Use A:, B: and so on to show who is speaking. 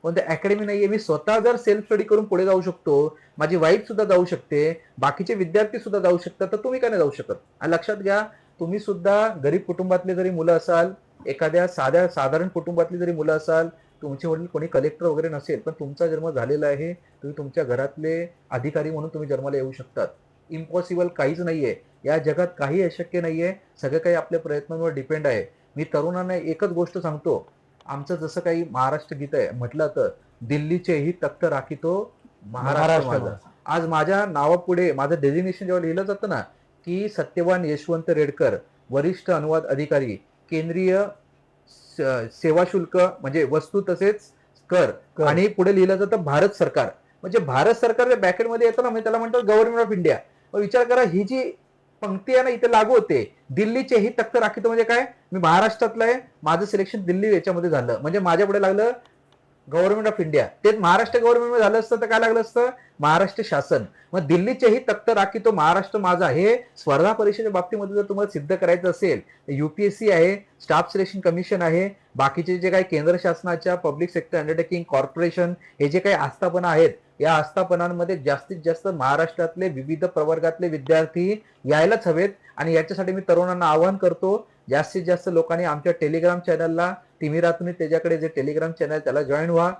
A: कोणत्या अकॅडमी नाहीये, मी स्वतः जर सेल्फ स्टडी करून पुढे जाऊ शकतो, माझी वाईफ सुद्धा जाऊ शकते, बाकीचे विद्यार्थी सुद्धा जाऊ शकतात, तर तुम्ही का नाही जाऊ शकत? आणि लक्षात घ्या, तुम्ही सुद्धा गरीब कुटुंबातले जरी मुलं असाल, एखाद्या साधारण कुटुंबातली जरी मुलं असाल, तुमचे वडील कोणी कलेक्टर वगैरे नसेल, पण तुमचा जन्म झालेला आहे, तुम्ही तुमच्या घरातले अधिकारी म्हणून तुम्ही जन्माला येऊ शकतात. इम्पॉसिबल काहीच नाहीये. या जगात काही अशक्य नाहीये. सगळं काही आपल्या प्रयत्नांवर डिपेंड आहे. मी तरुणांना एकच गोष्ट सांगतो, आमचं जसं काही महाराष्ट्र गीत आहे म्हटलं तर, दिल्लीचेही तख्त राखितो महाराष्ट्र
B: महाराष्ट्र
A: माझा. आज माझ्या नावापुढे माझं डेझिग्नेशन जेव्हा लिहिलं जातं ना, की सत्यवान यशवंत रेडकर, वरिष्ठ अनुवाद अधिकारी, केंद्रीय सेवा शुल्क म्हणजे वस्तू तसेच कर, आणि पुढे लिहिलं जातं भारत सरकार. म्हणजे भारत सरकारच्या ब्रॅकेटमध्ये येतं ना, म्हणजे त्याला म्हणतात गव्हर्नमेंट ऑफ इंडिया. विचार करा, ही जी पंक्ती आहे ना, इथे लागू होते. दिल्लीचेही तख्त राखितो म्हणजे काय? मी महाराष्ट्रातलं आहे, माझं सिलेक्शन दिल्ली याच्यामध्ये झालं, म्हणजे माझ्या पुढे लागलं गव्हर्नमेंट ऑफ इंडिया. तेच महाराष्ट्र गव्हर्नमेंट झालं असतं तर काय लागलं असतं? महाराष्ट्र शासन. मग दिल्लीचेही तख्त राखितो महाराष्ट्र माझा, हे स्पर्धा परीक्षेच्या बाबतीमध्ये जर तुम्हाला सिद्ध करायचं असेल, युपीएससी आहे, स्टाफ सिलेक्शन कमिशन आहे, बाकीचे जे काही केंद्र शासनाच्या पब्लिक सेक्टर अंडरटेकिंग कॉर्पोरेशन, हे जे काही आस्थापना आहेत, या आस्थापनांमध्ये जास्तीत जास्त महाराष्ट्रातले विविध प्रवर्गातले विद्यार्थी यायलाच हवेत. आणि याच्यासाठी मी तरुणांना आवाहन करतो, जास्तीत जास्त लोकांनी आमच्या टेलिग्राम चॅनलला, तिमिरातून त्याच्याकडे जे टेलिग्राम चॅनल त्याला जॉईन व्हा.